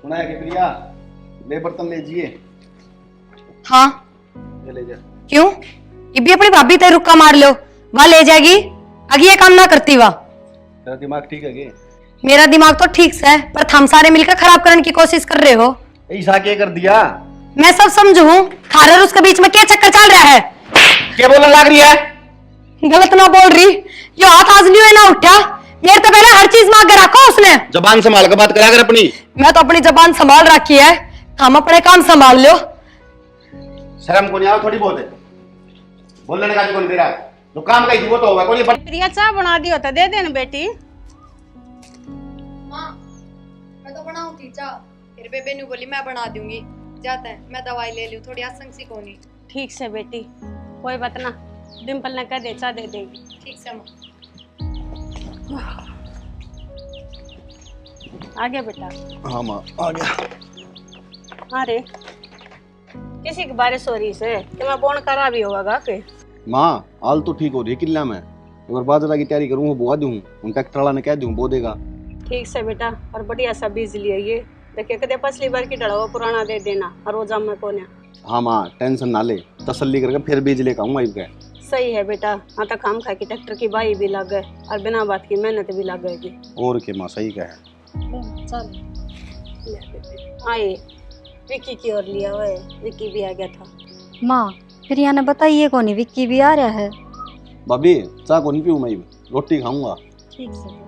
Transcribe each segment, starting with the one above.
सुना है कि प्रिया ले बर्तन ले जिए। हाँ ये ले जा। क्यों? ये भी अपनी भाभी ते रुक्का मार लो, वह ले जाएगी। अगी ये काम ना करती वाह। तेरा दिमाग ठीक है कि? मेरा दिमाग तो ठीक से है, पर हम सारे मिलकर खराब करने की कोशिश कर रहे हो। ऐसा क्या कर दिया? मैं सब समझू हूँ, थारा और उसके बीच में क्या चक्कर चल रहा है? क्या बोलने लग रही है? गलत ना बोल रही, जो हाथ आज लियो ना उठा। मेरे तो पहले हर चीज मांग के रखो उसने। जबान संभाल के बात करा कर अपनी। मैं तो अपनी जबान संभाल रखी है, हम अपने काम संभाल लो। शर्म को नहीं आओ थोड़ी बहुत है, बोलने का कौन तेरा जो काम कही थी वो तो होगा। कोई प्रिया चाय बना दियो तो दे देना बेटी। माँ मैं तो बनाऊंगी चाह, फिर बेबे ने बोली मैं बना दूंगी। जाता है मैं दवाई ले लूं, थोड़ी आसंग सी कोनी। ठीक से बेटी, कोई बात ना, डिम्पल ने कह दे चाय दे देगी। ठीक से माँ। आ गया बेटा? हाँ माँ आ गया। अरे किसी की बारिश हो रही से कि मैं बोन करा भी होगा के? माँ हाल तो ठीक हो रही है किला में, एक बार बाजरा की तैयारी करूँ वो बुआ दूँ, उन ट्रैक्टर वाला ने कह दूँ बो देगा। ठीक से बेटा, और बढ़िया सा बीज लिया ये देखिए, कदे पसली बार की डड़ा पुराना दे देना और रोजा में को ने। हाँ माँ टेंशन ना ले, तसल्ली करके फिर बीज लेकर आऊँगा इनके। सही है बेटा, हाँ तो खाम खा की ट्रैक्टर की बाई भी लग गए और बिना बात की मेहनत भी लग गएगी। और के माँ सही कहे। आए विक्की की ओर लिया हुआ है, विक्की भी आ गया था। माँ प्रिया ने बताइए कौन विक्की भी आ रहा है। भाभी चाय को नहीं पीऊँ मैं, रोटी खाऊंगा। ठीक से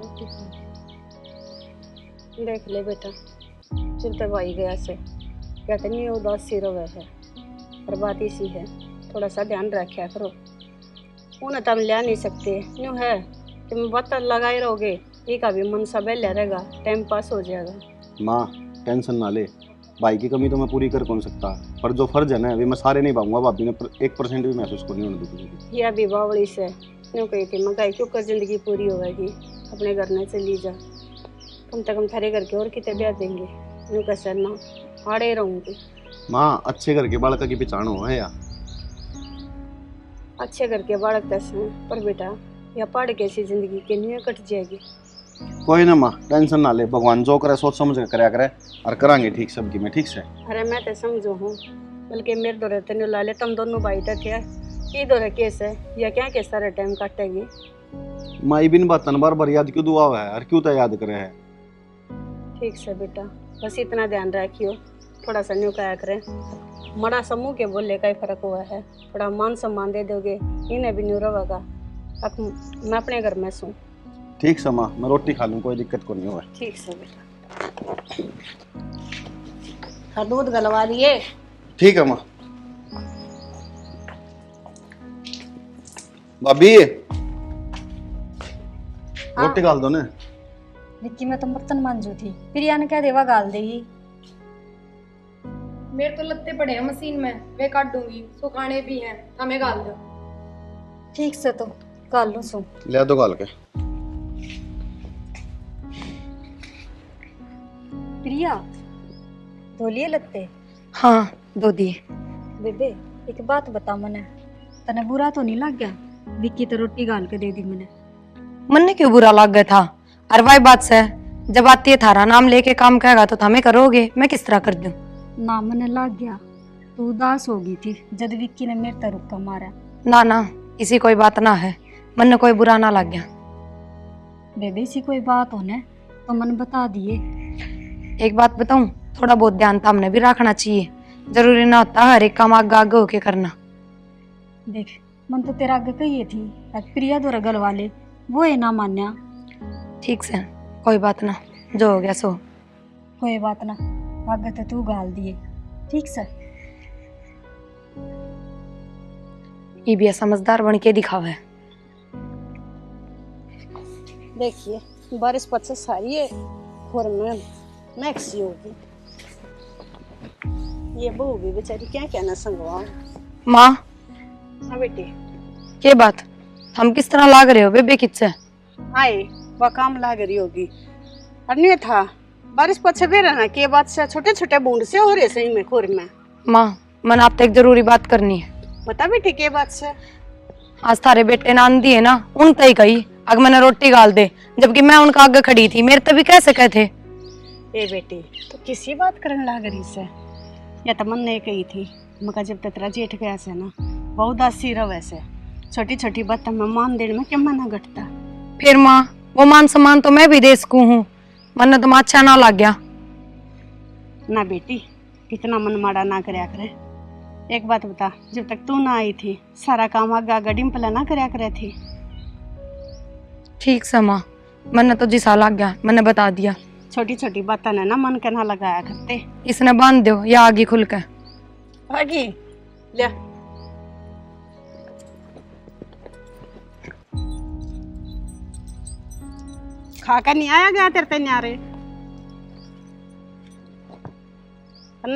देख ले बेटा, चलते भाई गया से कहते नहीं उदास सी रोवे है, पर बात इसी है, थोड़ा सा ध्यान रखा करो। उन्हें तो हम ले नहीं सकते, यूँ है तुम बात लगाए रहोगे, ये का भी मन सब रहेगा, टाइम पास हो जाएगा। माँ टेंशन ना ले, भाई की कमी तो मैं पूरी कर कौन सकता, पर जो फर्ज है ना अभी मैं सारे नहीं पाऊंगा। भाभी ने 1% भी महसूस को नहीं होने दूंगी। यह भी बावड़ी से यूँ कही थी, मंगाई क्यों कर जिंदगी पूरी होगी, अपने घर में चली जा, कम से कम थारे घर के और कितने ब्याह देंगे, यूँ कैसे ना आड़े रहूँगी। माँ अच्छे घर के बालका की पहचान हो है या? अच्छे घर के बालक दस, पर बेटा या पढ़ के ऐसी जिंदगी के नहीं कट जाएगी। कोई ना माँ टेंशन ना ले, भगवान जो करे सोच समझ कर कराया करे और करांगे ठीक सबकी में। ठीक से अरे मैं तो समझू हूँ, बल्कि मेरे दौरे तेन ला ले, तुम दोनों भाई तो थे, ये दौरे केस है या क्या के सारे टाइम काटेगी। माँ ये बिन बात बार बार याद क्यों दुआ है और क्यों तो याद करे है। ठीक से बेटा, बस इतना ध्यान रखियो, थोड़ा सा न्यू कहा करें, मड़ा समूह के बोले का ही फर्क हुआ है, थोड़ा मान सम्मान दे दोगे इन्हें भी न्यू रहेगा। अब मैं अपने घर में सूँ। ठीक से माँ मैं रोटी खा लूँ, कोई दिक्कत को नहीं हुआ। ठीक से बेटा, हाँ दूध गलवा दिए। ठीक है माँ। भाभी रोटी डाल दो ना। विक्की में तो बर्तन मांजू थी, प्रिया ने क्या देवा गाल देगी। मेरे तो लत्ते पड़े हैं मशीन में, वे काट दूंगी, सुखाने भी हैं, हमें गाल दो। ठीक से तो गाल लूं सो। ले दो गाल के। प्रिया धोलिए लगते। हाँ दो दिए। बेबे एक बात बता मने, तने बुरा तो नहीं लग गया? विक्की तो रोटी गाल के दे दी मैंने। मन ने क्यों बुरा लग गया था? और वही बात से जब आती है थारा नाम लेके काम कहेगा तो हमें करोगे, मैं किस तरह कर दूं? ना मने लग गया, तू उदास हो गई थी जब विक्की ने मेरे तर रुक्का मारा। ना ना इसी कोई बात ना है, मन ने कोई बुरा ना लग गया। बेबे इसी कोई बात होने तो मन बता दिए। एक बात बताऊं, थोड़ा बहुत ध्यान तो हमने भी रखना चाहिए, जरूरी ना होता हर एक काम आगे आगे होके करना। देख मन तो तेरा आगे कही थी, प्रिया द्वारा गल वाले वो है ना मान्या। ठीक से कोई बात ना, जो हो गया सो। कोई बात ना, आगे तो तू गाल दिए। ठीक से ये भी समझदार बन के दिखावा है। देखिए बारिश पच्चे सारी है और मैं मैक्सी होगी, ये बहू भी बेचारी क्या कहना संगवा। माँ हाँ बेटी, ये बात हम किस तरह लाग रहे हो बेबे किससे? आए वह काम लाग रही होगी, और नहीं था बारिश पछे भी रहना के बात से छोटे छोटे बूंद से हो रहे सही में खोर में। माँ मन आप तो एक जरूरी बात करनी है। बता बेटी के बात से? आज थारे बेटे ने आंधी है ना, उन तय कही अगर मैंने रोटी गाल दे, जबकि मैं उनका आगे खड़ी थी, मेरे तभी कैसे कहते? ए बेटी तो किसी बात करने लाग रही से, या तो मन ने कही थी मगर जब तक तेरा जेठ गया से ना बहुत उदासी रह वैसे छोटी छोटी बात में मान देने में क्या मना घटता। फिर माँ वो मान सम्मान तो मैं भी दे सकूं हूँ, मन तो अच्छा ना लग गया। ना बेटी इतना मन माड़ा ना करया करे। एक बात बता, जब तक तू ना आई थी सारा काम आगा आगा डिम्पला ना करया करे थी। ठीक से माँ, मन तो जिसा लग गया, मैंने बता दिया। छोटी छोटी बातों ने ना मन के ना लगाया करते। इसने बांध दो या आगे खुल के। आगे ले खाकर नहीं आया गया तेरे ते न्यारे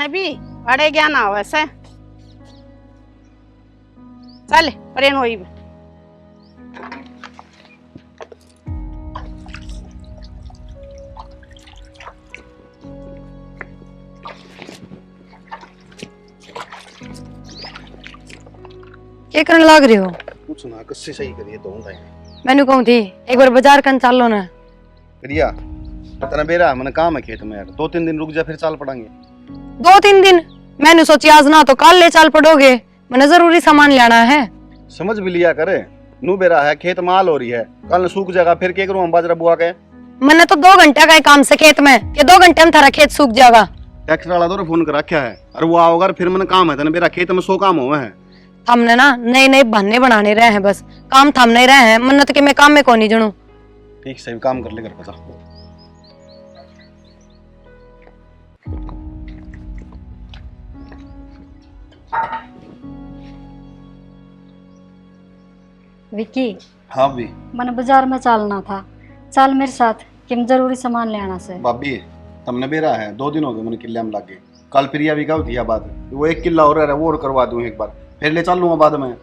भी अड़े गया ना वैसे चल प्रेम होई। क्या करने लग रहे हो? कुछ ना कस्से सही करिए तो हूं मैंने कहूँ थी एक बार बाजार कन चलो ना। प्रिया इतना बेरा मैंने काम है खेत में यार, 2-3 दिन रुक जा फिर चाल पड़ेंगे। 2-3 दिन? मैंने सोची आज ना तो कल ले चल पड़ोगे, मैंने जरूरी सामान लेना है। समझ भी लिया करे, नू बेरा है खेत माल हो रही है, कल सूख जाएगा फिर क्या करूं हम बाजरा बुआ के। मैंने तो 2 घंटे का ही काम से खेत में, कि 2 घंटे में थारा खेत सूख जाएगा। ट्रैक्टर वाला तो फोन कर रखा है और वो आओगा फिर मैंने काम है तेने बेरा खेत में 100 काम हुए हैं। हमने ना नए नए बहाने बनाने रहे हैं, बस काम थम नहीं रहे हैं। मन्नत के मैं काम में कौन नहीं जनू। ठीक से काम कर ले कर पचा। विक्की हाँ भी मैंने बाजार में चलना था, चल मेरे साथ कि जरूरी सामान ले आना से। भाभी तुमने बेरा है 2 दिन हो गए मैंने किले में लागे, कल प्रिया भी कहा थी यह बात, वो 1 किला और है वो और करवा दूं एक बार फिर ले चल लूंगा बाद में।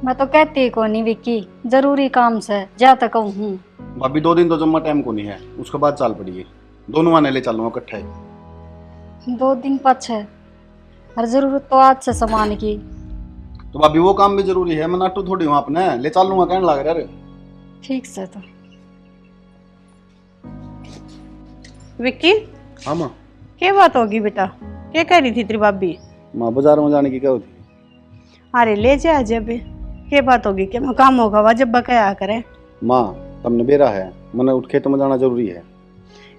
मैं तो कहती को नहीं विक्की, जरूरी काम से जा तक हूँ। भाभी 2 दिन तो जम्मा टाइम को नहीं है, उसके बाद चाल पड़िए, दोनों आने ले चलूंगा इकट्ठे। 2 दिन पछे हर जरूरत तो आज से सामान की। तो भाभी वो काम भी जरूरी है, मैं नाटू थोड़ी हूँ अपने, ले चल लूंगा कहने लग रहा है। ठीक से तो विक्की हाँ माँ क्या बात होगी बेटा, क्या कह रही थी तेरी भाभी? माँ बाजार में जाने की क्या होती है? अरे ले जा जब क्या बात होगी, क्या मैं काम होगा वह जब बकाया करे। माँ तुमने बेरा है, मैंने उठ खेत में जाना जरूरी है।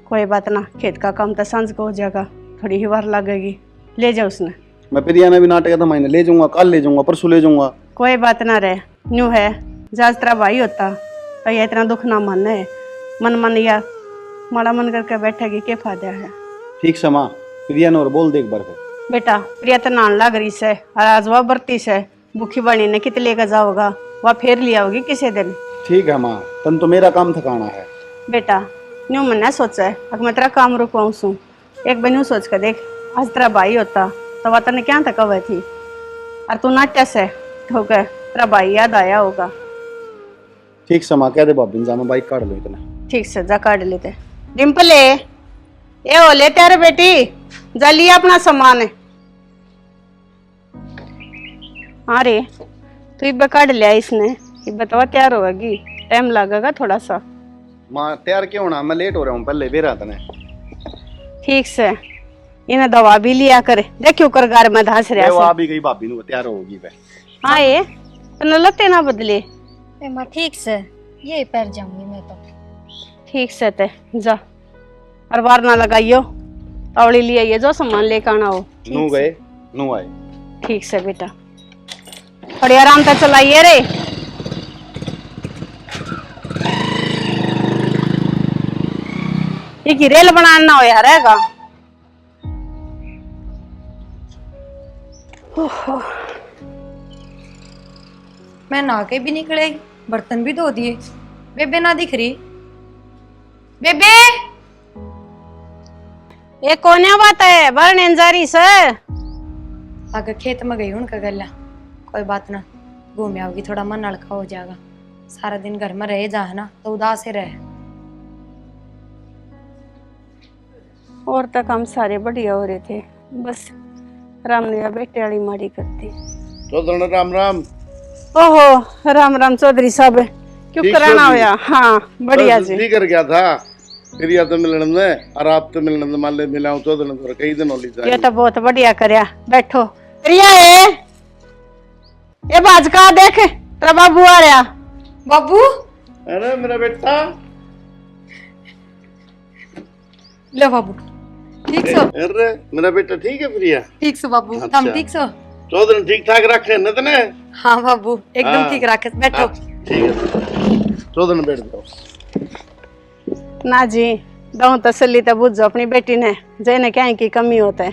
कोई बात ना, खेत का काम तो सांझ को हो जाएगा, थोड़ी ही बार लगेगी, ले जा उसने। मैं प्रिया ने भी नाटक था मैंने ले जाऊंगा, कल ले जाऊंगा, परसों ले जाऊंगा। कोई बात ना रहे, न्यू है जहाज तेरा भाई होता तो ये इतना दुख ना मन है, मन मन या माड़ा मन करके बैठेगी क्या फायदा है। ठीक से माँ, प्रिया ने और बोल दे एक बार फिर। बेटा प्रिया तो नान लग रही से और आज वह बरती से भूखी बनी ने कित लेकर जाओगा, वह फेर लिया होगी किसी दिन। ठीक है माँ, तन तो मेरा काम थकाना है। बेटा न्यू मैंने सोचा है अगर मैं तेरा काम रुकवाऊँ सू, एक बार न्यू सोच कर देख, आज तेरा भाई होता तो वह तने क्या थका हुई थी और तू नाट्य से ठोक तेरा भाई याद आया होगा। ठीक से माँ, कह दे भाभी जा मैं बाइक काट लो इतना। ठीक से जा काट लेते। डिम्पले ये हो ले तेरे बेटी, जा लिया अपना सामान। हाँ रे तू इब्बे काट लिया इसने, इब्बे तो तैयार होगी, टाइम लगेगा थोड़ा सा। माँ तैयार क्यों होना, मैं लेट हो रहा हूँ, पहले बेरा तने। ठीक से इन्हें दवा भी लिया करे, देखियो कर घर में धंस रहा वो से। आ भी गई भाभी नु तैयार होगी वे। हाँ ये तो लते ना बदले। मैं ठीक से ये पैर जाऊंगी मैं तो। ठीक से ते जा और बार ना लगाइयो, तौड़ी लिया ये जो सामान लेकर आना हो। नू गए नू आए। ठीक से बेटा, थोड़ी आराम से चलाइए रे। ये रेल बनाना हो यार रहेगा। मैं नहा के भी निकलेगी, बर्तन भी धो दिए, बेबे ना दिख रही। बेबे ये कौन बात है बरने जा रही से? अगर खेत में गई उनका गला, कोई बात ना, घूम आओगी, थोड़ा मन हल्का हो जाएगा। सारा दिन घर में रहे जा है ना तो उदास ही रहे। और तक हम सारे बढ़िया हो रहे थे, बस राम ने बेटे वाली माड़ी करती। तो राम राम। ओहो राम राम चौधरी साहब, क्यों ठीक कराना चौधरी। होया? हाँ बढ़िया जी। कर गया था प्रिया तो मिलने में और आप तो मिलने में मान ले मिला हूं 14 दिन तो कई दिन होली ये जाए। तो बहुत बढ़िया करया। बैठो प्रिया है ये बाज का देख तेरा बाबू आ रहा। बाबू अरे मेरा बेटा, ले बाबू ठीक सो। अरे मेरा बेटा ठीक है प्रिया? ठीक सो बाबू अच्छा। हम ठीक सो। 14 दिन ठीक ठाक रखे न तने? हाँ बाबू एकदम हाँ। ठीक रखे। बैठो। ठीक है 14 दिन बैठ जाओ। ना जी दो तसल्ली तो बुझो अपनी बेटी ने जैने क्या की कमी होता है।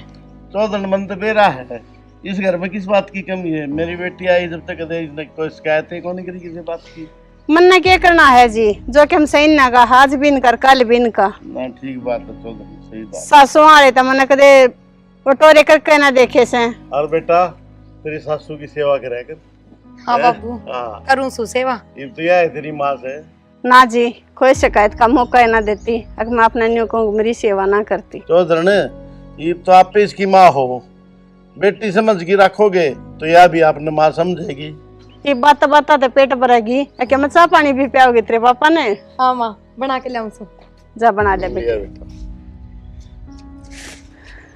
14 दिन मन तो बेरा है। इस घर में किस बात की कमी है? मेरी बेटी आई जब तक इसने कोई शिकायत है कौन करी किसी बात की? मन ने क्या करना है जी जो कि हम सही ना का आज बिन कर कल बिन का। ना ठीक बात है 14 दिन सही बात। सासू आए तो मन कदे टोरे करके ना देखे से। और बेटा तेरी सासू की सेवा करे कर। हाँ बाबू हाँ करूँ सु सेवा। ये तो यह है तेरी माँ से। ना जी कोई शिकायत का मौका ही ना देती अगर मैं अपने न्यू को मेरी सेवा ना करती। 14 दिन ये तो आप इसकी माँ हो, बेटी समझ के रखोगे तो यह भी आपने माँ समझेगी। ये बात तो पेट भरेगी क्या मैं चाह पानी भी पियाओगे तेरे पापा ने? हाँ माँ बना के लाऊं सु। जा बना ले लिया बेटा। बेटा।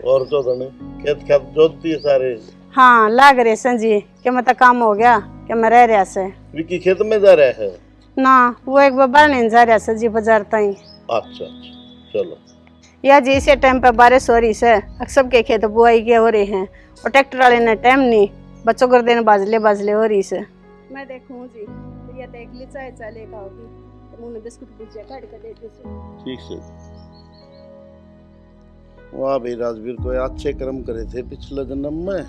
और 14 दिन खेत खेत जोतती है सारे? हाँ लाग रहे संजी क्या मैं तो काम हो गया क्या मैं रह रहा से। विकी खेत में जा रहा है? ना वो एक बार नहीं जा रहा से जी बाजार ताई। अच्छा अच्छा चलो। या जी इसे टाइम पे बारिश हो रही से सबके खेत बुआई के हो रहे हैं और ट्रैक्टर वाले ने टाइम नहीं बच्चों कर देने बाजले हो रही से। मैं देखूं जी ये तो एक लिचाए चले का होगी तो मुंह में बिस्कुट भुजिया काट के देती हूं। ठीक से। वाह भाई राजवीर को अच्छे कर्म करे थे पिछले जन्म में।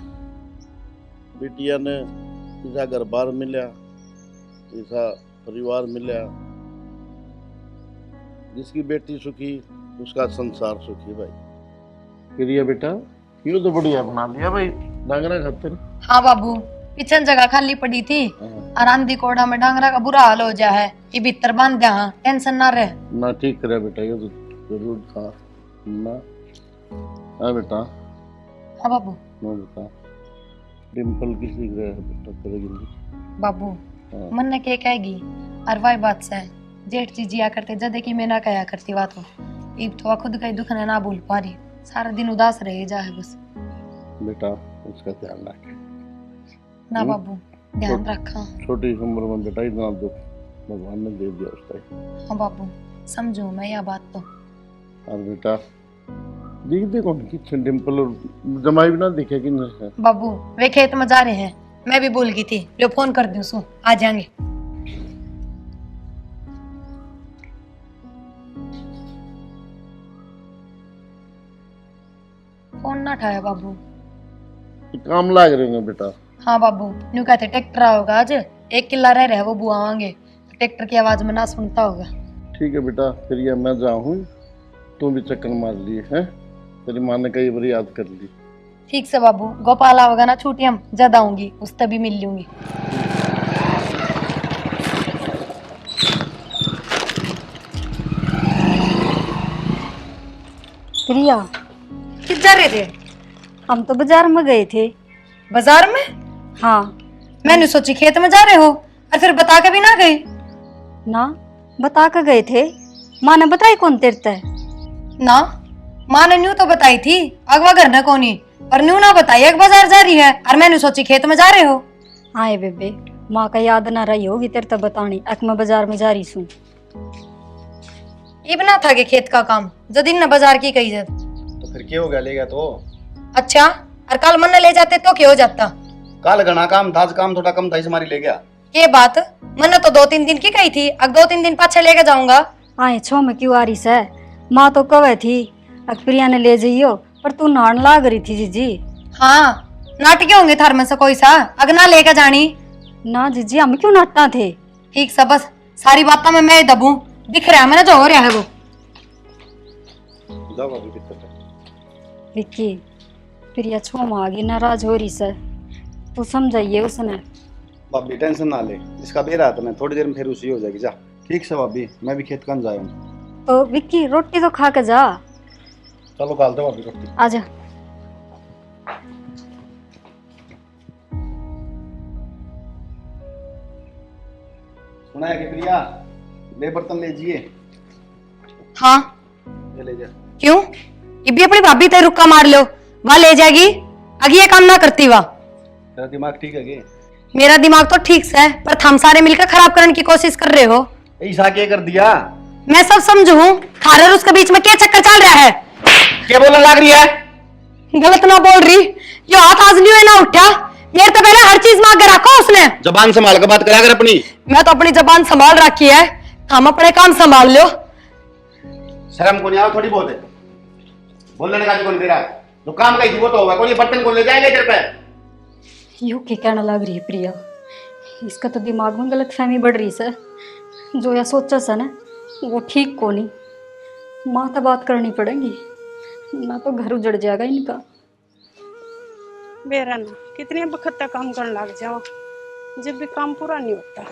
बिटिया ने ऐसा घर बार मिला, ऐसा परिवार मिला। जिसकी बेटी सुखी उसका संसार सुखी भाई। प्रिया बेटा ये तो बढ़िया बना लिया भाई डांगरा खातिर। हाँ बाबू पिछन जगह खाली पड़ी थी और आंधी कोड़ा में डांगरा का बुरा हाल हो जा है। ये भीतर बांध दिया। हाँ टेंशन ना रहे। ना ठीक करे बेटा ये तो जरूर था ना। हाँ बेटा। हाँ बाबू। ना बेटा डिम्पल किसी ग्रह है बेटा करेगी बाबू हाँ। मन ने क्या कहेगी और वही बात से जेठ जी जिया करते जदे की मैं ना कहा करती बात हो। एक तो खुद का ही दुख ने ना भूल पा रही सारा दिन उदास रहे जा है बस। बेटा उसका ध्यान रखे ना बाबू ध्यान रखा। छोटी उम्र में बेटा इतना दुख भगवान ने दे दिया उसका। हाँ बाबू समझू मैं यह बात तो। और बेटा दिखते कौन की डिम्पल और जमाई भी ना दिखे कि नहीं है। बाबू वे खेत में जा रहे हैं। मैं भी भूल गई थी लो फोन कर दूं सु आ जाएंगे। फोन ना उठाया बाबू। काम लाग रहे हैं बेटा। हाँ बाबू न्यू कहते ट्रैक्टर होगा आज 1 किला रह रहे वो बुआ आएंगे तो ट्रैक्टर की आवाज में ना सुनता होगा। ठीक है बेटा फिर ये मैं जाऊँ तू भी चक्कर मार लिए है। तेरी माँ ने कई बार याद कर ली। ठीक से बाबू गोपाला होगा ना छुट्टी हम ज्यादा आऊंगी उस तभी मिल लूंगी। प्रिया किस जा रहे थे? हम तो बाजार में गए थे। बाजार में? हाँ मैंने सोची खेत में जा रहे हो और फिर बता के भी ना गए। ना बता के गए थे। माँ ने बताई कौन तेरे ते? ना माँ ने न्यू तो बताई थी अगवा घर न कोनी और न्यू ना बताई एक बाजार जा रही है और मैंने सोची खेत में जा रहे हो। हाँ बेबे माँ का याद ना रही होगी तेरे तो बतानी अक मैं बाजार में जा रही हूँ। ये बना था कि खेत का काम जदीन न बाजार की कही जब तो फिर क्या हो गया लेगा तो? अच्छा और कल मन ले जाते तो क्या हो जाता? काल घना काम था आज काम थोड़ा कम था इस मारी ले गया। ये बात मैंने तो 2-3 दिन की कही थी अब 2-3 दिन पाछे लेके जाऊंगा। आए छो में क्यों आ रही से? माँ तो कवे थी अक प्रिया ने ले जाइयो पर तू नान लाग रही थी जीजी। हाँ नाटके होंगे थार में से कोई सा अगना लेके जानी। ना जीजी हम क्यों नाटना थे? ठीक सा बस सारी बातों में मैं दबू दिख रहा है मैंने जो हो रहा है वो। जाओ अभी दिक्कत है। विक्की प्रिया छो में आ गई नाराज हो रही से तू समझाइए उसने। भाभी टेंशन ना ले इसका बेरा है तो मैं थोड़ी देर में फिर उसी हो जाएगी जा। ठीक से भाभी मैं भी खेत कन जाऊँ। तो विक्की रोटी तो खा के जा। चलो काल दो भाभी रोटी। आजा। सुना है कि प्रिया ले बर्तन ले जिए। हाँ के ले जा। क्यों? ये भी अपनी भाभी ते रुक्का मार लो, वह ले जाएगी। अगी ये काम ना करती वाह। तेरा दिमाग ठीक है क्या? मेरा दिमाग तो ठीक से है, पर हम सारे मिलकर खराब करने की कोशिश कर रहे हो। ऐसा क्या कर दिया? मैं सब समझू हूँ, थारे और उसके बीच में क्या चक्कर चल रहा है? क्या बोलने लग रही है? गलत ना बोल रही, यो हाथ आज नहीं ना उठा। मेरे तो पहले हर चीज मांग के रखा उसने। जबान संभाल कर बात करा कर अपनी। मैं तो अपनी जबान संभाल रखी है, हम अपने काम संभाल लो। शर्म को नहीं आओ थोड़ी बहुत है, बोलने का भी कौन दे रहा है? जो काम का वो तो होगा, कौन ये बर्तन कौन ले जाएगा इधर पे? यूं की कहना लग रही है प्रिया, इसका तो दिमाग में गलत फहमी बढ़ रही है। जो या सोचा सा ना वो ठीक को नहीं। माँ तो बात करनी पड़ेगी, ना तो घर उजड़ जाएगा इनका। बेरा ना कितने बखत तक काम करने लग जाओ, जब भी काम पूरा नहीं होता,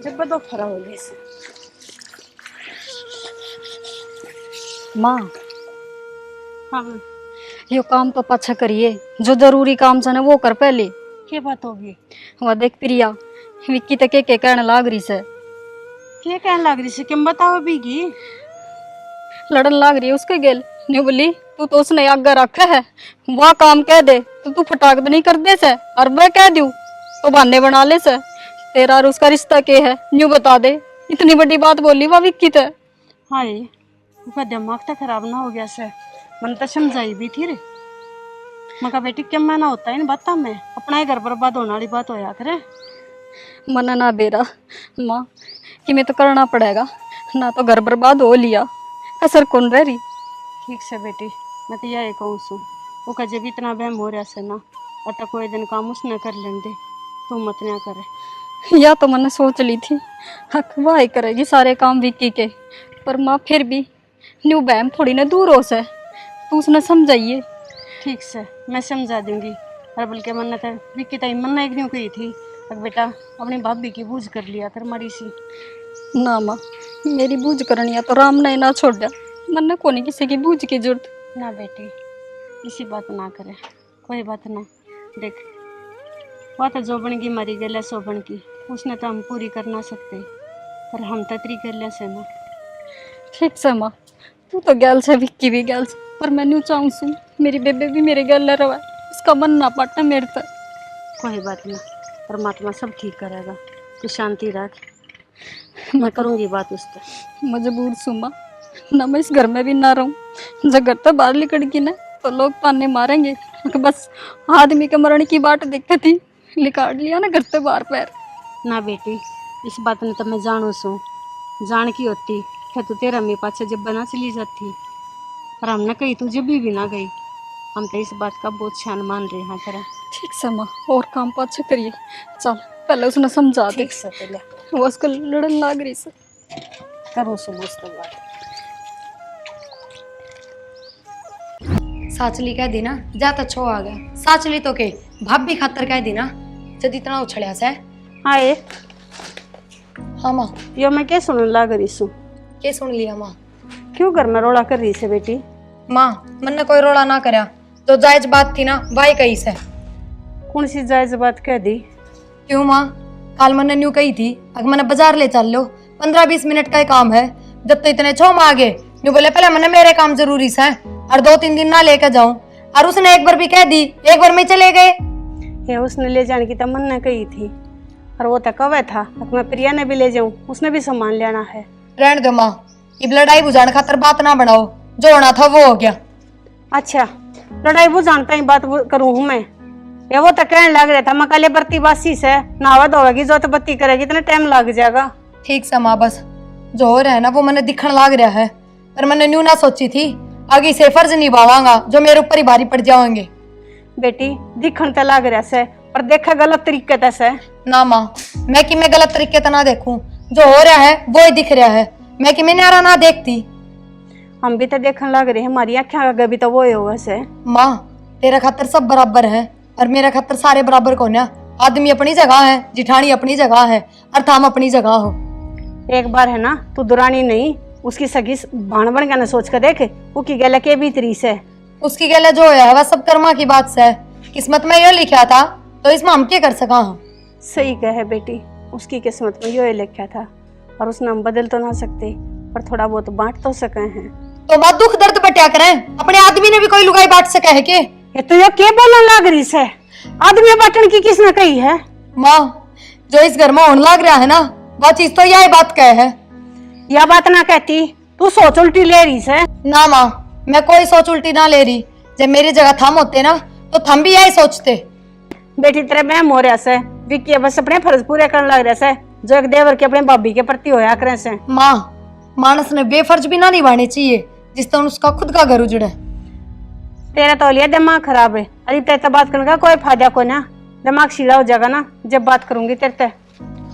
जब बदो फरा हो गए से। माँ हाँ, यो काम तो पाछा करिए, जो जरूरी काम से ना वो कर पहले। क्या बात होगी? वह देख प्रिया, विक्की तक के कहने लाग रही से। क्या कहने लग रही से? किम बताओ बीगी? लड़न लाग रही है उसके गेल। न्यू बोली तू तो उसने आगे रखा है, वह काम कह दे तो तू फटाक नहीं कर दे से, और मैं कह दूं तो बहाने बना ले से। तेरा और उसका रिश्ता क्या है न्यू बता दे। इतनी बड़ी बात बोली वह विक्की ते। हाँ ये उसका दिमाग तो खराब ना हो गया से, मन तो समझाई भी थी रे। मगर बेटी क्या मैना होता है इन बातों में, अपना ही घर बर्बाद होने वाली बात होया करे। मना ना बेरा माँ कि मैं तो करना पड़ेगा, ना तो घर बर्बाद हो लिया कसर कौन रह रही। ठीक से बेटी, मैं तो यही कहूँ सू, वो का जब इतना बहम हो रहा से ना, और तो कोई दिन काम उसने कर लें दे, तू मत ना करे। या तो मैंने सोच ली थी हक वाह ही करेगी सारे काम विक्की के, पर माँ फिर भी न्यू बहम थोड़ी ना दूर हो से, तू उसने समझाइए। ठीक से मैं समझा दूंगी। और बल्कि मन तो विक्की तई मन एक न्यू कही थी, अब बेटा अपनी भाभी की बूझ कर लिया कर मरी सी। ना माँ मेरी बूझ करनी है तो राम ने ना छोड़ा, मन को नहीं किसी की बूझ की जरूरत। ना बेटी इसी बात ना करे, कोई बात ना। देख वह तो जो बन गई मरी गई सो बन की, उसने तो हम पूरी कर ना सकते, पर हम तो तरी कर ले से ना। ठीक से माँ, तू तो गैल से विक्की भी गैल से, पर मैंने चाहूँ सू मेरी बेबे भी मेरे गैल रहा, उसका मन ना पाटा मेरे तक। कोई बात ना, परमात्मा सब ठीक करेगा, तू शांति रख। मैं करूँगी बात उससे। मजबूर सू माँ, ना मैं इस घर में भी ना रहूँ। जब घर तो बाहर निकल गई ना तो लोग ताने मारेंगे कि बस आदमी के मरण की बाट देखती थी, लिकाट लिया ना घर से बाहर पैर। ना बेटी इस बात ने तो मैं जानू सू, जान की होती क्या तू तेरा मेरे पाछे जब बना चली जाती, पर हमने कही तू जब भी ना गई। हम तो इस बात का बहुत शान मान रहे हैं तेरा। ठीक से माँ, और काम पाछे करिए। चल पहले उसने समझा दे, ठीक से पहले वो उसको लड़न लाग रही से। करो सो मस्त बात। साचली कह दी ना जा तो छो आ गया, साचली तो के भाभी खातर कह दी ना जद इतना उछड़िया से। हाँ ये हाँ माँ। यो मैं क्या सुनने लग रही सू? के सुन लिया माँ? क्यों घर में रोड़ा कर रही से बेटी? माँ मन ने कोई रोड़ा ना करया, जो जायज बात थी ना वाई कही से। कौन सी जायज बात कह दी? क्यों माँ? काल मैंने न्यू कही थी अगर मैंने बाजार ले चल लो, 15-20 मिनट का ही काम है। जब तो इतने छो में आ गए, न्यू बोले पहले मैंने मेरे काम जरूरी से और 2-3 दिन ना लेकर जाऊं, और उसने एक बार भी कह दी, एक बार में चले गए। ये उसने ले जाने की तमन्ना कही थी, और वो तो कवे था मैं प्रिया ने भी ले जाऊं, उसने भी सामान लेना है। रहने दो माँ, इब लड़ाई बुझाने खातर बात ना बढ़ाओ, जो होना था वो हो गया। अच्छा लड़ाई बुझानता ही बात करूँ हूँ मैं? ये वो तो कहने लग रहा था मैं कल बत्ती बासी से नहावा धोएगी, जो तो बत्ती करेगी इतना टाइम लग जाएगा। ठीक से माँ, बस जो हो रहा है ना वो मैंने दिखण लाग रहा है, पर मैंने न्यू ना सोची थी आगे से फर्ज निभावांगा जो मेरे ऊपर ही भारी पड़ जाओगे। बेटी दिखण तो लग रहा से, पर देखा गलत तरीके से। ना माँ, मैं कि मैं गलत तरीके से ना देखूं, जो हो रहा है वो ही दिख रहा है, मैं कि मैं न्यारा ना देखती। हम भी तो देखने लग रहे हैं, हमारी आँखें आगे भी तो वो ही होगा से। माँ तेरा खातर सब बराबर है और मेरा खातर सारे बराबर को ना। आदमी अपनी जगह है, जिठानी अपनी जगह है, और थाम अपनी जगह हो। एक बार है ना तू दुरानी नहीं, उसकी सगी भाण बन के ना सोच कर देख, वो की गला के भी तरी से। उसकी गला जो है वह सब कर्मा की बात से है, किस्मत में ये लिखा था तो इसमें हम क्या कर सका। सही कहे बेटी, उसकी किस्मत में यो लिखा था और उसने हम बदल तो ना सकते, पर थोड़ा बहुत बांट तो सके हैं। तो माँ दुख दर्द बटिया करें, अपने आदमी ने भी कोई लुगाई बांट सका है के? ये तो ये क्या बोलने लग रही है? आदमी बांटने की किसने कही है? माँ जो इस घर में होने लग रहा है ना, वो चीज तो यही बात कहे है। यह बात ना कहती, तू सोच उल्टी ले रही है। ना माँ, मैं कोई सोच उल्टी ना ले रही। जब मेरी जगह थम होते ना तो थम भी यही सोचते। बेटी तेरे बहम हो रहा से, विक्की बस अपने फर्ज पूरे करने लग रहा से, जो एक देवर के अपने भाभी के प्रति होया करे से। माँ मानस ने बेफर्ज भी ना निभाने चाहिए जिस तरह उसका खुद का घर उजड़े। तेरा तो लिया दिमाग खराब है। अरे तेरे बात करने का कोई फायदा को ना, दिमाग सीधा हो जाएगा ना जब बात करूंगी तेरे से।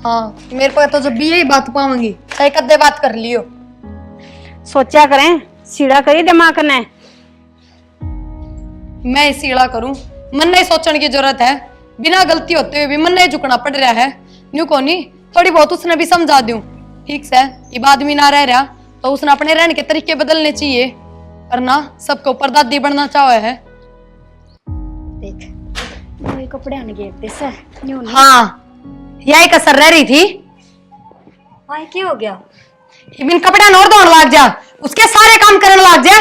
हाँ मेरे को तो जब भी यही बात पाऊंगी चाहे कद्दे बात कर लियो। सोचा करें, सीधा करी दिमाग ने। मैं सीड़ा करूं, मन नहीं सोचने की जरूरत है। बिना गलती होते हुए भी मन नहीं झुकना पड़ रहा है। न्यू कोनी थोड़ी बहुत उसने भी समझा दूं। ठीक से ये आदमी ना रह रहा तो उसने अपने रहने के तरीके बदलने चाहिए, वरना सबके ऊपर दादी बनना चाहे है। देख मेरे कपड़े आने गेट दे से न्यू नहीं। हाँ यही कसर रह रही थी। हाय क्या हो गया? बिन कपड़े नोर दौड़ लाग जा, उसके सारे काम करने लाग जा।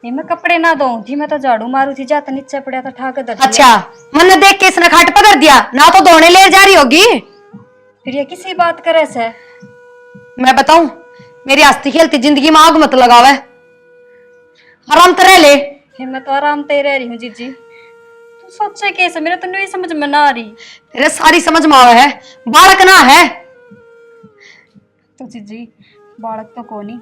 नहीं मैं कपड़े ना धोऊं थी, मैं तो झाड़ू मारू थी, जाता नीचे पड़ा था ठाक दर। अच्छा मन ने देख के इसने खाट पकड़ दिया ना, तो धोने ले जा रही होगी। फिर ये किसी बात करे से? मैं बताऊं, मेरी हंसती खेलती जिंदगी में आग मत लगावे, आराम तो रह ले। फिर मैं तो आराम से रह रही हूँ जीजी। तू सोचे कैसे? मेरे तो नहीं समझ में ना आ रही। तेरे सारी समझ में आवे है, बालक ना है। तो जीजी बालक तो कौन ही,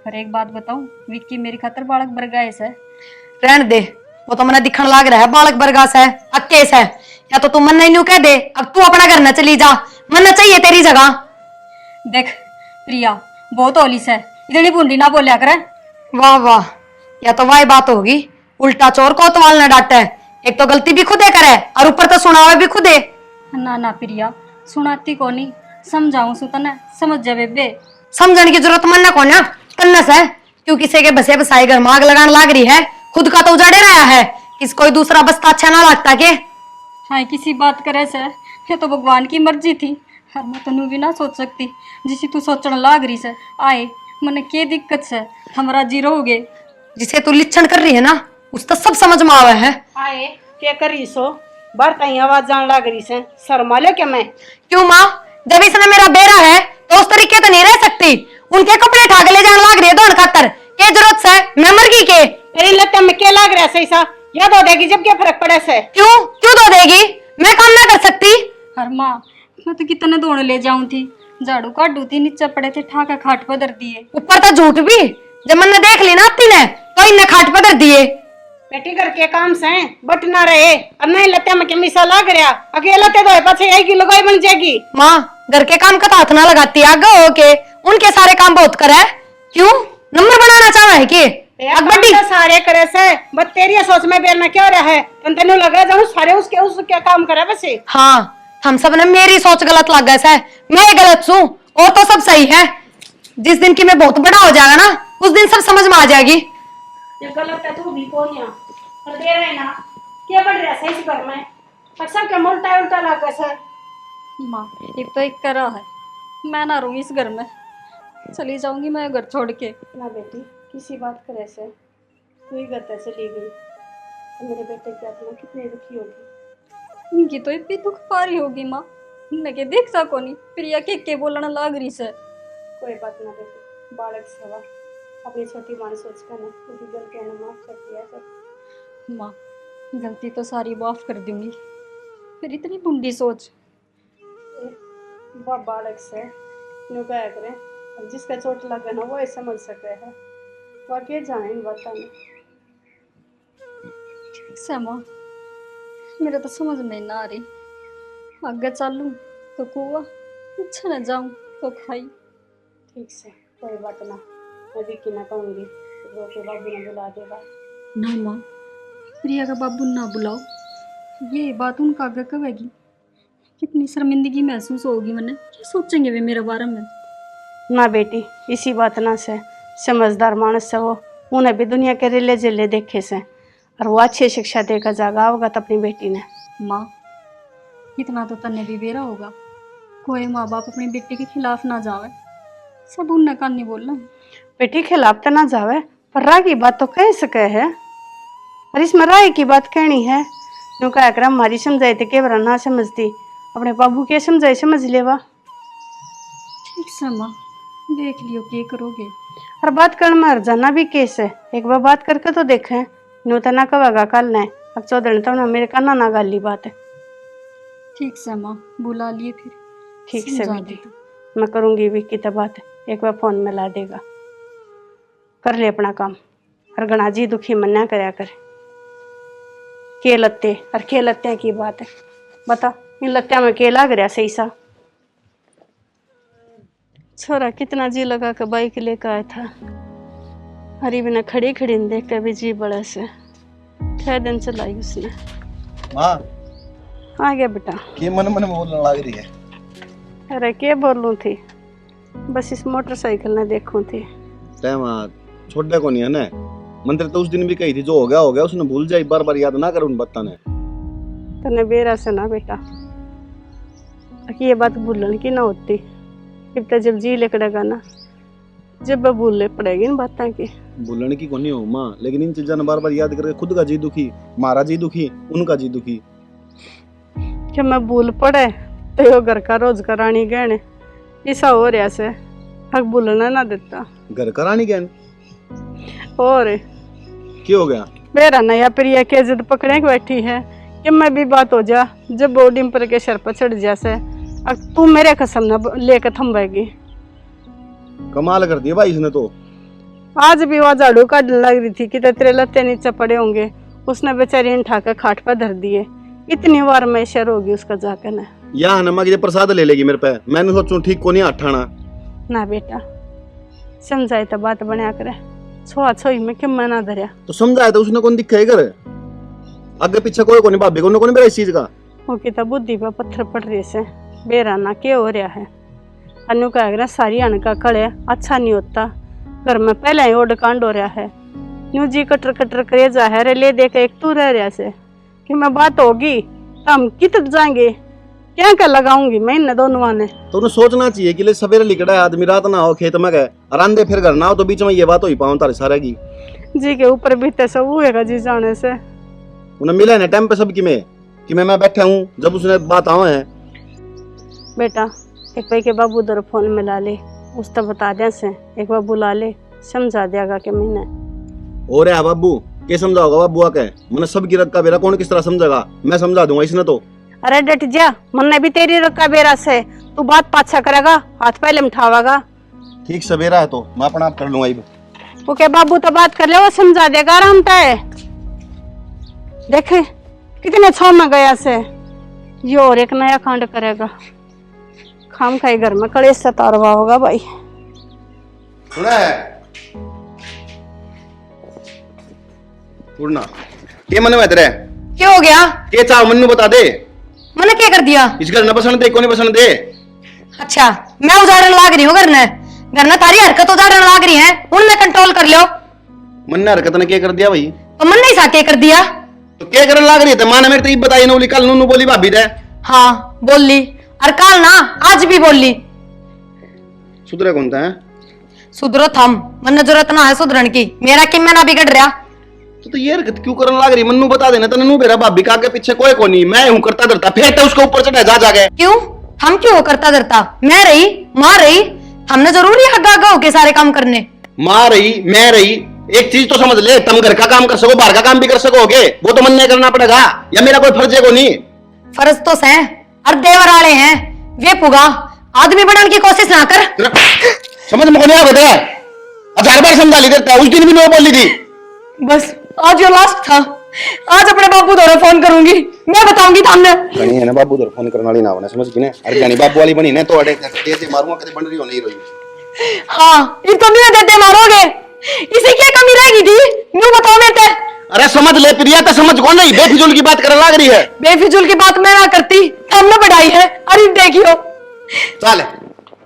पर एक बात बताऊं, विक्की मेरी खातर बालक बरगाए से। रहने दे, वो तो मैंने दिखने लाग रहा है बालक बरगास है, अक्केस है। या तो तू मन नहीं न्यू कह दे, अब तू अपना घर न चली जा, मन न चाहिए तेरी जगह। देख प्रिया बहुत होली से, इतनी बूंदी ना बोलिया करे। वाह वाह, या तो वही बात होगी, उल्टा चोर कोतवाल न डांटे। एक तो गलती भी खुदे करे और ऊपर तो सुनावे भी खुदे। ना ना प्रिया सुनाती को नहीं, समझाऊं सु तने समझ जा बेबे। समझने की जरूरत मन न को ना तन्नस है, क्यों किसी के बसे बसाए घर में आग लगाने लाग रही है, खुद का तो उजाड़े रहा है, किस कोई दूसरा बसता अच्छा ना लगता के। हाँ किसी बात करे से, ये तो भगवान की मर्जी थी, हर मैं तनु भी ना सोच सकती जिसे तू सोचने लाग रही से। आए मने के दिक्कत से हमारा जीरो हो गए। जिसे तू लिच्छन कर रही है ना, उस तो सब समझ में आवे है। आए क्या करी सो, बार कहीं आवाज जान लग रही से, शर्मा लो क्या मैं? क्यों माँ, जब इसने मेरा बेरा है तो उस तरीके तो नहीं रह सकती। उनके कपड़े ठाक ले जाने लाग रही है दौड़ खातर, क्या जरूरत है मैं मर गई के? तेरी लत्ते में क्या लग रहा है ऐसा? याद हो देगी जब क्या फर्क पड़े से? क्यों क्यों दो देगी, मैं काम ना कर सकती? हर माँ मैं तो कितने दौड़ ले जाऊं थी, झाड़ू काटू थी, नीचे पड़े थे ठाका खाट पर धर दिए। ऊपर तो झूठ भी, जब मैंने देख ली ना आती ने तो इन्हें खाट पर धर दिए। बेटी घर के काम से बट ना रहे, अब नहीं लत्ते में क्या मिसा लग रहा, अकेला ते दो पाछे आएगी लगाई बन जाएगी। माँ घर के काम का तो हाथ ना लगाती, आगे होके उनके सारे काम बहुत करे। क्यों नंबर बनाना चाह है कि बड्डी सारे करे से, बस तेरी सोच में बेर में क्या रहा है, तेन लगा जाऊं सारे उसके काम करे वैसे। हाँ हम सब ने मेरी सोच गलत लग गए, मैं गलत छू और तो सब सही है। जिस दिन की मैं बहुत बड़ा हो जाएगा ना, उस दिन सब समझ में आ जाएगी। ये गलत है तू भी कौन है, पर दे रहे ना क्या बढ़ रहा है इस घर में, अक्सर क्या उल्टा उल्टा लगा सर। माँ एक तो एक करा है, मैं ना रहूंगी इस घर में, चली जाऊंगी मैं घर छोड़ के। ना बेटी किसी बात करे से तू ही घर से ली गई, तो मेरे बेटे की आत्मा कितनी दुखी होगी। उनकी तो इतनी दुख पारी होगी माँ, उनने के देख सको नहीं, प्रिया के बोलना लाग रही से। कोई बात ना बेटी, बालक सेवा अपनी छोटी मान सोच कर ना उसकी गलतियां माफ कर दिया कर। माँ गलती तो सारी माफ कर दूंगी, फिर इतनी बुंदी सोच। वह बालक से नु क्या करें, अब जिसका चोट लगे ना वो समझ सके है, वह क्या जाने इन बातों में। से माँ मेरे तो समझ में ना आ रही, आगे चलूं तो कुआ, पीछे न जाऊं तो खाई। ठीक से कोई बात ना, मैं विक्की ना कहूँगी, रो के बाबू ने बुला देगा। ना माँ प्रिया का बाबू ना बुलाओ, ये बात उनका आगे कहेगी, कितनी शर्मिंदगी महसूस होगी, मैंने क्या सोचेंगे वे मेरे बारे में। ना बेटी इसी बात ना से, समझदार मानस से वो, उन्हें भी दुनिया के रिले जिले देखे से, और वो अच्छी शिक्षा देकर जागा होगा तो अपनी बेटी ने। माँ इतना तो तन्ने भी बेरा होगा, कोई माँ बाप अपनी बेटी के खिलाफ ना जावे, सब उनने का नहीं बोलना। बेटी खिलाफ तो ना जावे, पर राय की बात तो कह सके है, और इसमें राय की बात कहनी है। यूं कह कर हमारी समझाई थे के बरा ना समझती, अपने बाबू के समझाई समझ लेवा। ठीक से माँ, देख लियो क्या करोगे। और बात करने में हरजाना भी केस है, एक बार बात करके तो देखें। यूं तो ना कहेगा कल ने, अब 14 दिन तो ना मेरे काना ना गाली बात है। ठीक से माँ, बुला लिए फिर। ठीक से समझा बेटी, देता। मैं करूंगी भी की तो बात, एक बार फोन में ला देगा। कर ले अपना काम, और गणा जी दुखी मन्ना करया कर। के लत्ते और के लत्ते की बात है, बता इन लत्ते में के लाग रहा सही सा। छोरा कितना जी लगा के बाइक लेकर आया था, हरी बिना खड़ी खड़ी देख के भी जी बड़ा से 6 दिन चलाई उसने। माँ आ गया बेटा। के मन मन बोलने लग रही है। अरे के बोलूं थी, बस इस मोटरसाइकिल ने देखूं थी। छोटे को नहीं है ना, मंत्र तो उस दिन भी कही थी जो हो गया उसने भूल जाई, बार बार याद ना कर उन बत्ता ने। तने बेरा से ना बेटा, ये बात भूलन की ना होती, जब जी लेकड़ेगा ना, जब भूलने पड़ेगी इन बातों की। भूलने की कोनी हो माँ, लेकिन इन चीजों ने बार बार याद करके खुद का जी दुखी, मारा जी दुखी, उनका जी दुखी। कि मैं भूल पड़े तो यो घर का रोज करानी गहने ऐसा हो रहा से, हक भूलना ना देता। घर का रानी गहन और क्या हो गया? मेरा नया प्रिया के जिद पकड़े के बैठी है कि मैं भी बात हो जा, जब वो डिम्पर के सर पर चढ़ जैसे अब तू मेरे कसम न लेकर थम्बेगी। कमाल कर दिया भाई इसने तो। आज भी वह झाड़ू काटने लग रही थी कि तेरे लत्ते नीचे पड़े होंगे, उसने बेचारी उठा कर खाट पर धर दिए। इतनी बार मैं शर होगी उसका जाकर ना। या नमा के प्रसाद ले लेगी मेरे पे, मैंने सोचूं ठीक को नहीं अठाना ना बेटा, समझाए तो बात बना करे, छोआ छोई में क्यों मना धरिया। तो समझाया तो उसने कौन दिखाई कर, आगे पीछे कोई को नहीं, भाभी को नहीं इस चीज का। वो की तो बुद्धि पर पत्थर पड़ रहे से बेराना के हो रहा है। अनु कह सारी अन का कड़े अच्छा नहीं होता, घर में पहले ही ओड कांड हो रहा है। न्यू जी कटर कटर करे जा है, ले दे के एक तू रह रहा से कि मैं बात होगी तो हम कित जाएंगे, क्या क्या लगाऊंगी मैं इन दोनों ने। तो उन्हें सोचना चाहिए कि ले सवेरे लिखड़ा है आदमी, रात ना हो खेत में गए आरांदे फिर घर ना हो, तो बीच में ये बात हो ही पाऊं तारे सारे की। जी के ऊपर बीते सब हुएगा जी जाने से। उन्हें मिला है ना टाइम पे सबकी में कि मैं बैठा हूँ, जब उसने बात आओ है। बेटा एक भाई के बाबू दर फोन मिला ले, उस तो बता दे से एक बार बुला ले, समझा देगा कि मैंने हो रहा है बाबू के समझाओगा बाबू आके, मैंने सब की रखा बेरा कौन किस तरह समझेगा, मैं समझा दूंगा इसने तो। अरे डट जा, मन भी तेरी रखा बेरा से, तू बात पाछा करेगा, हाथ पहले उठावागा। ठीक सवेरा है तो मैं अपना आप कर लूंगा। वो के बाबू तो बात कर ले, वो समझा देगा आराम पे। देखे कितने छो में गया से, ये और एक नया कांड करेगा। खाम खाई घर में कड़े सतारवा होगा भाई। सुना है उड़ना के मन में तेरे क्या हो गया? के चाह मन्नू बता दे, मैंने क्या कर दिया? इस घर न पसंद दे को नहीं पसंद दे। अच्छा मैं उदाहरण लाग रही हूँ घर ने तारी हरकत उदाहरण लाग रही है, उनमें कंट्रोल कर लो। मन ने हरकत ने क्या कर दिया भाई? तो मन नहीं साके कर दिया तो क्या करने लाग रही है? मां ने मेरे तो बताई नौली, कल नूनू बोली भाभी दे। हाँ बोल ली, और काल ना आज भी बोल ली। सुधरे कौन था है? सुधरो थम, मन जरूरत ना है सुधरन की, मेरा किम में ना बिगड़ रहा। तो ये हरकत क्यों करने लाग रही? मन्नू बता देना तने, नू मेरा भाभी का आगे पीछे कोई को नहीं, मैं हूं करता धरता, फिर तो उसको ऊपर चढ़ा जा गए। क्यों हम क्यों हो करता धरता? मैं रही मां रही, हमने जरूरी आगा आगा होके सारे काम करने। मां रही मैं रही, एक चीज तो समझ ले, तुम घर का काम कर सको, बाहर का काम भी कर सकोगे, वो तो मन नहीं करना पड़ेगा, या मेरा कोई फर्ज है को नहीं? फर्ज तो सह और देवर वाले हैं, वे पुगा आदमी बनने की कोशिश ना कर। समझ में नहीं आ बेटा, 1000 बार समझा ली देता, उस दिन भी नहीं बोली थी। बस आज ये लास्ट था, आज अपने बाबू द्वारा फोन करूंगी, मैं बताऊंगी थाने। गणी है ना बाबू द्वारा फोन करने वाली ना बने, समझ गई ना? अरे गणी बाबू वाली बनी ना तो अड़े तेज मारूंगा, कभी बन रही हो नहीं रही। हाँ ये तो नहीं देते मारोगे, इसे क्या कमी रहेगी थी, यूं बताओ बेटे। अरे समझ ले प्रिया, तो समझ कौन नहीं, बेफिजूल की बात करने लग रही है। बेफिजूल की बात मैं ना करती, हमने बढ़ाई है। अरे देखियो चल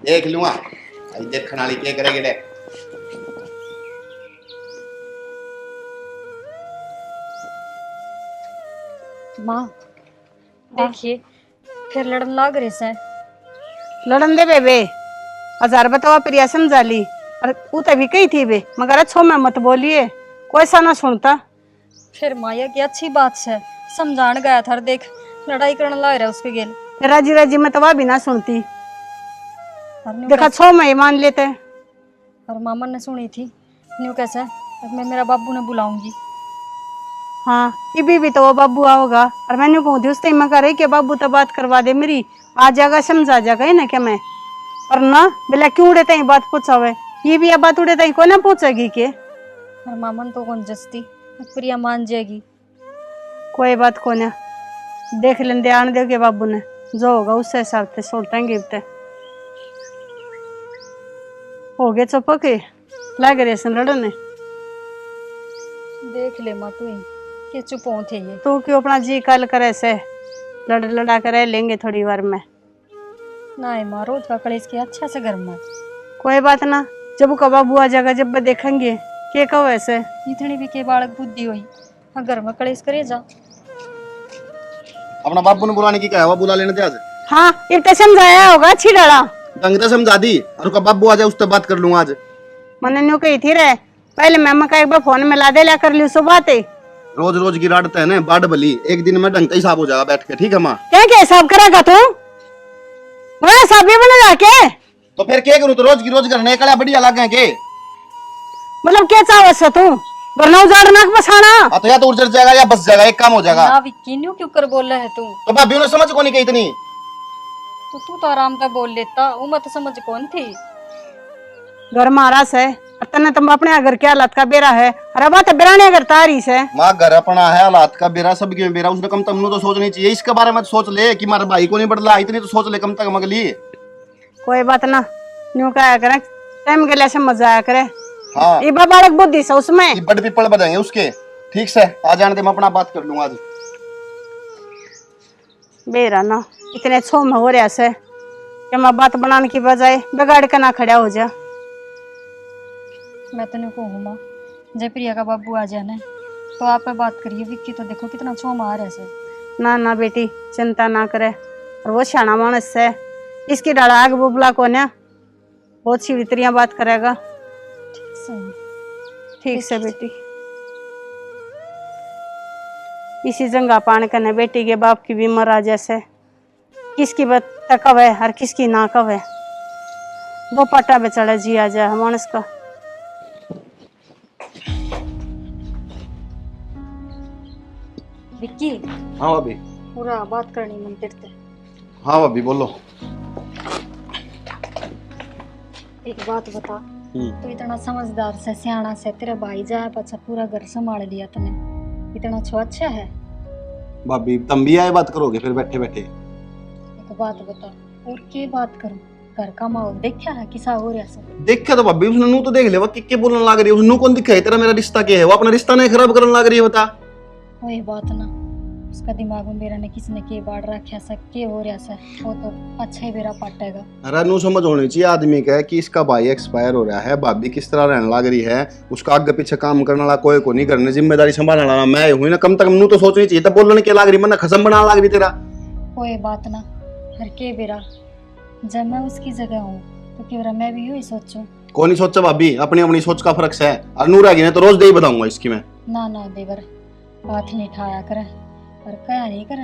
देख लूंगा, आई देखने वाली क्या करेगी ले। माँ देखिए फिर लड़न लाग रहे से। लड़न दे बेबे, 1000 बतावा प्रिया समझा ली, और उते भी कही थी बे, मगर अच्छो में मत बोलिए, कोई सा ना सुनता। फिर माया की अच्छी बात से समझान गया था, देख लड़ाई करने लग रहा है उसके गेल। राजी राजी में तो वह भी ना सुनती, और न्यू देखा 6 में ही मान लेते। और मामा ने सुनी थी, न्यू कैसे अब मैं मेरा बाबू ने बुलाऊंगी। हाँ ये भी तो वो बाबू आओगा, और मैंने कहूँ थी उस टाइम में करे कि बाबू तो बात करवा दे मेरी, आ जाएगा समझा जाएगा ही ना क्या मैं। और ना बोला क्यों उड़े तई बात पूछावे, ये भी बात उड़े तई को ना पूछेगी के। और मामा ने तो कौन जस्ती प्रिया मान जाएगी। कोई बात को ना, देख लेंदे आने दे के बाबू ने, जो होगा उससे हिसाब से सोटेंगे। हो गए चुप के लग रहे सन लड़ने। देख ले माँ तू के चुप हो थे ये। तू क्यों अपना जी कल करे से, लड़ लड़ा कर लेंगे थोड़ी बार में। ना है माँ, रोज का कलेश के अच्छा से घर में। कोई बात ना, जब का बाबू आ जाएगा जब देखेंगे के कहो ऐसे। इतनी भी के बालक बुद्धि हुई, हाँ घर में कलेश करे जा। अपना बाबू ने बुलाने की क्या है, वो बुला लेने थे आज। हाँ इतना समझाया होगा, अच्छी डाला ढंग से समझा दी, और का बाबू आ जाए उससे बात कर लूंगा आज। मैंने न्यू कही थी रे, पहले मैम का एक बार फोन में ला दे ला कर ली सो बात है। रोज रोज की राडते है ना बाढ़ भली, एक दिन में ढंग का हिसाब हो जाएगा बैठ के, ठीक है माँ। क्या क्या हिसाब करेगा तू, वह हिसाब भी बनेगा के। तो फिर क्या करूँ, तो रोज की रोज करने कड़ा बढ़िया लगे के। मतलब क्या चाहो से तू, वरना उजाड़ नाक बसाना। तो या तो उजड़ जाएगा या बस जाएगा, एक काम हो जाएगा। ना विक्की न्यू क्यों कर बोल रहा है तू? तो भाभी ने समझ को नहीं कही इतनी। तो तू तो आराम से बोल लेता, वो मत समझ कौन थी। घर मारा से, और तने तुम अपने घर के हालत का बेरा है, और अब तो बेराने अगर तारी से। माँ घर अपना है, हालात का बेरा सबके में बेरा, उसने कम तक तो सोचनी चाहिए इसके बारे में। तो सोच ले कि मारे भाई को नहीं बदला, इतनी तो सोच ले कम तक मगली। कोई बात ना, न्यू कहा करे टाइम के लिए से मजा आया करे। हाँ ये बालक बुद्धि से उसमें ये बड़ पिपड़ बजाएंगे उसके, ठीक से आ जाने दे, मैं अपना बात कर लूंगा आज। बेरा ना इतने छो में हो रहा से कि मैं बात बनाने की बजाय बिगाड़ के ना खड़ा हो जा। मैं तो नहीं कहूँ माँ, जय प्रिया का बाबू आ जाना तो आप पे बात करिए। विक्की तो देखो कितना छो मार है से। ना ना बेटी चिंता ना करे, और वो शाना मानस है, इसकी डाला आग बुबला को ना बहुत सी वितरिया बात करेगा। ठीक से बेटी, इसी जंगा पान करने बेटी के बाप की भी मरा जैसे, किसकी बात कब है और किसकी ना कब है। दो पट्टा पे चढ़े जी आ जाए मानस का। विक्की हाँ भाभी। पूरा बात करनी मन तेरे। हाँ भाभी बोलो। एक बात बता, तू इतना समझदार से सियाना से, तेरा भाई जाए पचा पूरा घर संभाल लिया तने, इतना छो अच्छा है। भाभी तुम भी आए बात करोगे फिर बैठे बैठे। एक बात बता, और के बात करूं, घर का माहौल देखा है किसा हो रहा सब। देखा तो भाभी उसने नू तो देख ले, वो किक्के बोलने लग रही है, उसने कौन दिखा है तेरा मेरा रिश्ता क्या है, वो अपना रिश्ता नहीं खराब करने लग रही है। बता वही बात ना, उसका दिमाग में मेरा ने किसने के बाढ़ रखा सा के हो रहा सा, वो तो अच्छा ही बेरा पाटेगा। अरे नू समझ होनी चाहिए आदमी का कि इसका भाई एक्सपायर हो रहा है, भाभी किस तरह रहने लग रही है, उसका आगे पीछे काम करने वाला कोई को नहीं करने, जिम्मेदारी संभालने वाला मैं हुई ना, कम तक नू तो सोचनी चाहिए। तब बोलने के लग रही मन खसम बना लग रही तेरा। कोई बात ना, हर के बेरा जब मैं उसकी जगह हूँ तो क्यों मैं भी यही सोचूं। कौन नहीं सोचा भाभी, अपनी अपनी सोच का फर्क है। और नूर आगे तो रोज दे ही बताऊंगा इसकी मैं। ना ना देवर, हाथ नहीं ठाया करे और क्या नहीं करे,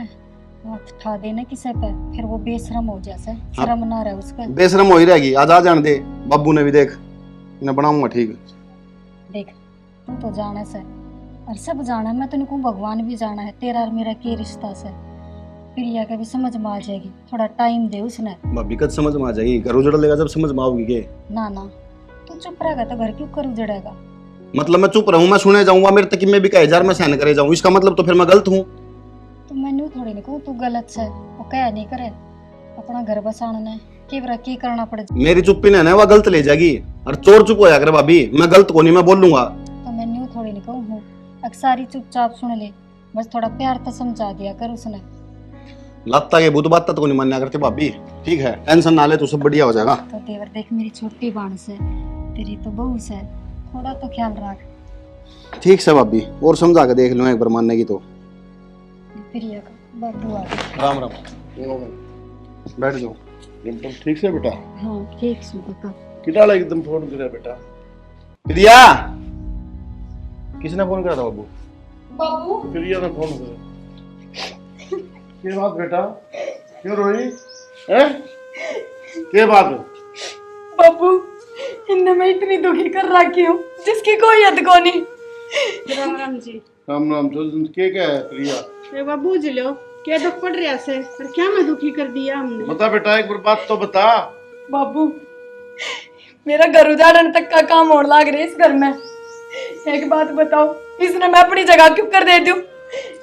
हाथ ठा देने किसे पे फिर वो बेशरम हो जैसे, शर्म ना रहे उसका। बेशरम हो ही रहेगी, आज आ जाने दे, बाबू ने भी देख इन्हें बनाऊंगा ठीक। देख तू तो जाने से और सब जाना, मैं तेन को भगवान भी जाना है, तेरा और मेरा के रिश्ता से। प्रिया के भी समझ में आ जाएगी, थोड़ा टाइम दे उसने। भाभी कद समझ में आ जाएगी, घर उजड़ लेगा जब समझ में आओगी के। ना ना तू चुप रहेगा तो घर क्यों कर उजड़ेगा। मतलब मैं चुप रहूं, मैं सुने जाऊंगा, मेरे तक मैं भी कई हजार में सहन करे जाऊं, इसका मतलब तो फिर मैं गलत हूँ। तो मैंने थोड़ी नहीं कहूँ तू गलत से, वो क्या नहीं करे, अपना घर बसाना ने की करना पड़े। मेरी चुप्पी ने ना वह गलत ले जाएगी, और चोर चुप हो जाकर भाभी, मैं गलत को नहीं, मैं बोल लूंगा। तो मैंने थोड़ी नहीं कहूँ, अक्सारी चुपचाप सुन ले, बस थोड़ा प्यार तो समझा दिया कर उसने। लगता है भूत बात तो नहीं मानना करते भाभी, ठीक है टेंशन ना ले, तो सब बढ़िया हो जाएगा। तो देवर देख मेरी छोटी बाण से, तेरी तो बहू से, थोड़ा तो ख्याल रख। ठीक से भाभी, और समझा के देख लो एक बार मानने की तो। प्रिया का बाबू आ गया। राम राम, बैठ जाओ। एकदम ठीक से बेटा। हाँ ठीक से बता। कितना एकदम फोन करे बेटा। प्रिया, किसने फोन करा था बाबू? बाबू प्रिया ने फोन किया। क्या बात बेटा, क्यों रोई है? क्या बात है? बाबू इनने मैं इतनी दुखी कर रखी हूँ जिसकी कोई हद को नहीं। राम राम जी। राम राम। तो क्या है प्रिया? अरे बाबू बूझ लो क्या दुख पड़ रहा से और क्या मैं दुखी कर दिया हमने। बता बेटा, एक बार बात तो बता। बाबू मेरा घर उजाड़ने तक का काम होने लग रहा है इस घर में। एक बात बताओ, इसने मैं अपनी जगह क्यों कर दे दूं?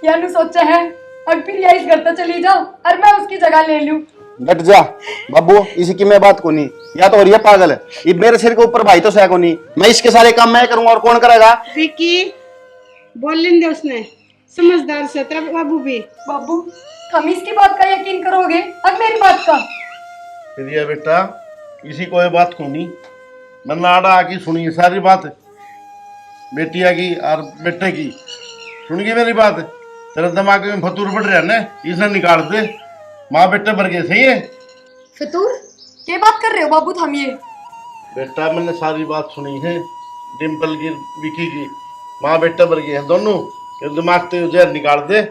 या नु सोचा है अब फिर या इस घर तो चली जाओ और मैं उसकी जगह ले लूं। डट जा बाबू, इसी की मैं बात को नहीं, या तो और ये पागल है, ये मेरे सिर के ऊपर भाई तो सह को नहीं, मैं इसके सारे काम मैं करूंगा और कौन करेगा? विकी बोल लेंगे उसने, समझदार से तेरा बाबू भी। बाबू हम इसकी बात का यकीन करोगे अब मेरी बात का? प्रिया बेटा, इसी कोई बात को नहीं, मैंने आड़ा आकी सुनी सारी बात, बेटिया की और बेटे की सुन गई मेरी बात। तेरे दिमाग में फतूर बढ़ रहा है ना, इसे निकाल दे। माँ बेटे भर गए सही है फितूर क्या बात कर रहे हो बाबू? थमिए बेटा, मैंने सारी बात सुनी है, डिम्पल की विकी की, माँ बेटे भर गए हैं दोनों। ये दिमाग से जहर निकाल दे।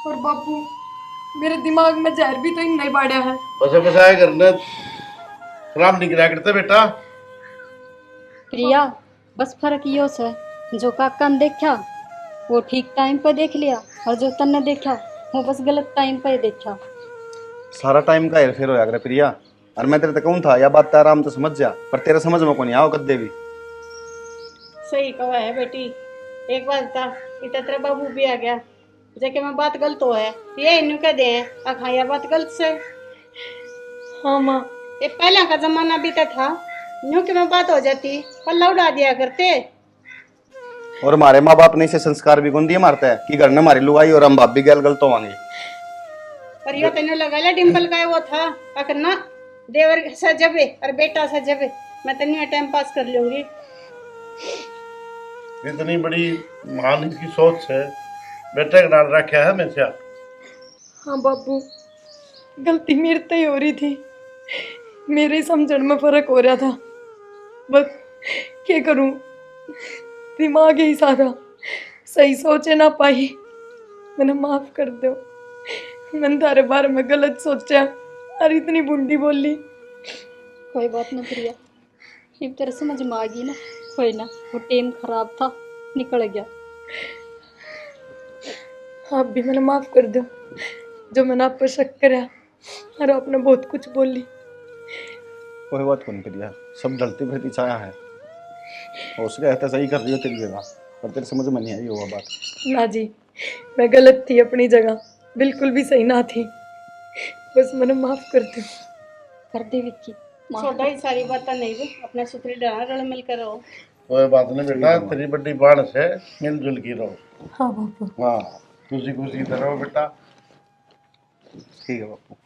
और बाबू मेरे दिमाग में जहर भी तो इन नहीं बाढ़ा है। बस बसाया करना खराब नहीं गिरा करते बेटा। प्रिया बस फर्क यो से जो काका ने देखा वो ठीक टाइम पे देख लिया और जो तन्ने देखा वो बस गलत टाइम पे देखा। सारा टाइम का हेरफेर होया करे प्रिया, और मैं तेरे तक कहूं था या बात आराम तो समझ जा, पर तेरे समझ में को नहीं आओ कद्दे भी। सही कहा है बेटी। एक बात था इतना तेरा बाबू भी आ गया जेके मैं बात गलत हो है ये इन्हें कह दे हाँ यह बात गलत से। हाँ माँ, ये पहले का जमाना भी तो था, यूं कि मैं बात हो जाती पल्ला उड़ा दिया करते। और हमारे माँ बाप ने इसे संस्कार भी कौन दिए मारता है कि घर में हमारी लुगाई और हम बाप भी गैल गलत होंगे। पर यो तेने लगा ले डिम्पल का वो था अगर ना देवर से जबे और बेटा से जबे मैं तेने टाइम पास कर लूंगी। इतनी बड़ी महान इसकी सोच है, बेटे का नाम रखा है मैं से। हाँ बाबू गलती मेरे से ही हो रही थी, मेरे ही समझण में फर्क हो रहा था, बस क्या करूं दिमाग ही सारा सही सोचे ना पाई। मैंने माफ कर दो, मैंने तारे बारे में गलत सोचा और इतनी बुंडी बोली। कोई बात ना प्रिया, अब तेरे समझ में आ गई ना, कोई ना, वो टाइम खराब था निकल गया। आप भी मैंने माफ कर दो जो मैंने आप पर शक करा और आपने बहुत कुछ बोली। कोई बात को नहीं प्रिया, सब गलती भरती छाया है, और उसके कहते सही कर रही हो तेरी जगह, पर तेरे समझ में नहीं आई होगा बात। ना जी, मैं गलत थी अपनी जगह, बिल्कुल भी सही ना थी, बस मैंने माफ कर दो। कर दे विक्की माफ। छोटा ही सारी बातें नहीं भी अपने सुथरी डरा रल मिल कर रहो। कोई बात नहीं बेटा, तेरी बड़ी बाण से मिलजुल की रहो। हाँ बाबू। हाँ खुशी खुशी रहो बेटा। ठीक है बापू।